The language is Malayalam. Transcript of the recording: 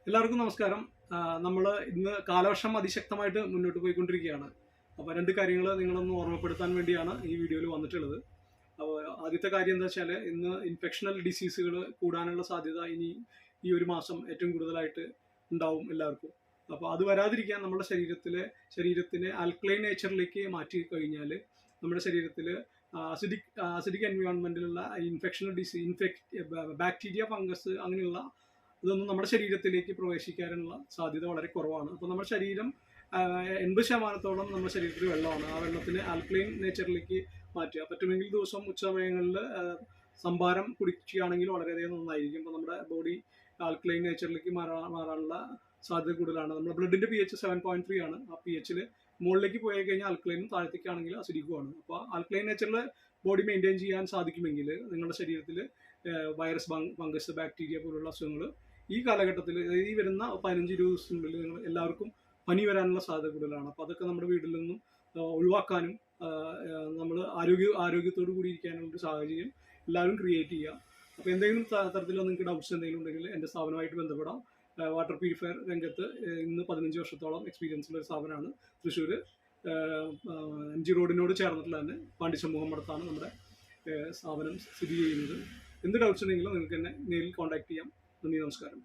എല്ലാവർക്കും നമസ്കാരം. നമ്മൾ ഇന്ന് കാലവർഷം അതിശക്തമായിട്ട് മുന്നോട്ട് പോയിക്കൊണ്ടിരിക്കുകയാണ്. അപ്പോൾ രണ്ട് കാര്യങ്ങൾ നിങ്ങളൊന്ന് ഓർമ്മപ്പെടുത്താൻ വേണ്ടിയാണ് ഈ വീഡിയോയിൽ വന്നിട്ടുള്ളത്. അപ്പോൾ ആദ്യത്തെ കാര്യം എന്താ വെച്ചാൽ, ഇന്ന് ഇൻഫെക്ഷണൽ ഡിസീസുകൾ കൂടാനുള്ള സാധ്യത ഇനി ഈ ഒരു മാസം ഏറ്റവും കൂടുതലായിട്ട് ഉണ്ടാവും എല്ലാവർക്കും. അപ്പോൾ അത് വരാതിരിക്കാൻ നമ്മുടെ ശരീരത്തിനെ ആൽക്കലൈൻ നേച്ചറിലേക്ക് മാറ്റി കഴിഞ്ഞാൽ നമ്മുടെ ശരീരത്തിൽ അസിഡിക് എൻവയോൺമെൻറ്റിലുള്ള ഇൻഫെക്ഷണൽ ബാക്ടീരിയ, ഫംഗസ് അങ്ങനെയുള്ള ഇതൊന്നും നമ്മുടെ ശരീരത്തിലേക്ക് പ്രവേശിക്കാനുള്ള സാധ്യത വളരെ കുറവാണ്. അപ്പോൾ നമ്മുടെ ശരീരം 80% നമ്മുടെ ശരീരത്തിൽ വെള്ളമാണ്. ആ വെള്ളത്തിന് ആൽക്കലൈൻ നേച്ചറിലേക്ക് മാറ്റുക. പറ്റുമെങ്കിൽ ദിവസം ഉച്ചസമയങ്ങളിൽ സംഭാരം കുടിക്കുകയാണെങ്കിൽ വളരെയധികം നന്നായിരിക്കും. അപ്പോൾ നമ്മുടെ ബോഡി ആൽക്കലൈൻ നേച്ചറിലേക്ക് മാറാനുള്ള സാധ്യത കൂടുതലാണ്. നമ്മുടെ ബ്ലഡിൻ്റെ pH 7.3 ആണ്. ആ pHൽ മുകളിലേക്ക് പോയി കഴിഞ്ഞാൽ ആൽക്കലൈനും, താഴത്തേക്കാണെങ്കിൽ അസിഡിക്കുമാണ്. അപ്പോൾ ആൽക്കലൈൻ നേച്ചറിൽ ബോഡി മെയിൻറ്റെയിൻ ചെയ്യാൻ സാധിക്കുമെങ്കിൽ നിങ്ങളുടെ ശരീരത്തിൽ വൈറസ്, ഫംഗസ്, ബാക്ടീരിയ പോലുള്ള അസുഖങ്ങൾ ഈ കാലഘട്ടത്തിൽ, ഈ വരുന്ന 15-20 ദിവസത്തിനുള്ളിൽ നിങ്ങൾ എല്ലാവർക്കും പനി വരാനുള്ള സാധ്യത കൂടുതലാണ്. അപ്പോൾ അതൊക്കെ നമ്മുടെ വീട്ടിൽ നിന്നും ഒഴിവാക്കാനും നമ്മൾ ആരോഗ്യത്തോടു കൂടി ഇരിക്കാനുള്ളൊരു സാഹചര്യം എല്ലാവരും ക്രിയേറ്റ് ചെയ്യുക. അപ്പോൾ എന്തെങ്കിലും തരത്തിലോ നിങ്ങൾക്ക് ഡൗട്ട്സ് എന്തെങ്കിലും ഉണ്ടെങ്കിൽ എൻ്റെ സ്ഥാപനമായിട്ട് ബന്ധപ്പെടാം. വാട്ടർ പ്യൂരിഫയർ രംഗത്ത് ഇന്ന് 15 വർഷത്തോളം എക്സ്പീരിയൻസ് ഉള്ള ഒരു സ്ഥാപനമാണ്. തൃശ്ശൂർ MG റോഡിനോട് ചേർന്നിട്ടുള്ള തന്നെ പാണ്ടി സമൂഹമടത്താണ് നമ്മുടെ സ്ഥാപനം സ്ഥിതി ചെയ്യുന്നത്. എന്ത് ഡൗട്ട്സ് ഉണ്ടെങ്കിലും നിങ്ങൾക്ക് എന്നെ നേരിൽ കോൺടാക്ട് ചെയ്യാം. നന്ദി, നമസ്കാരം.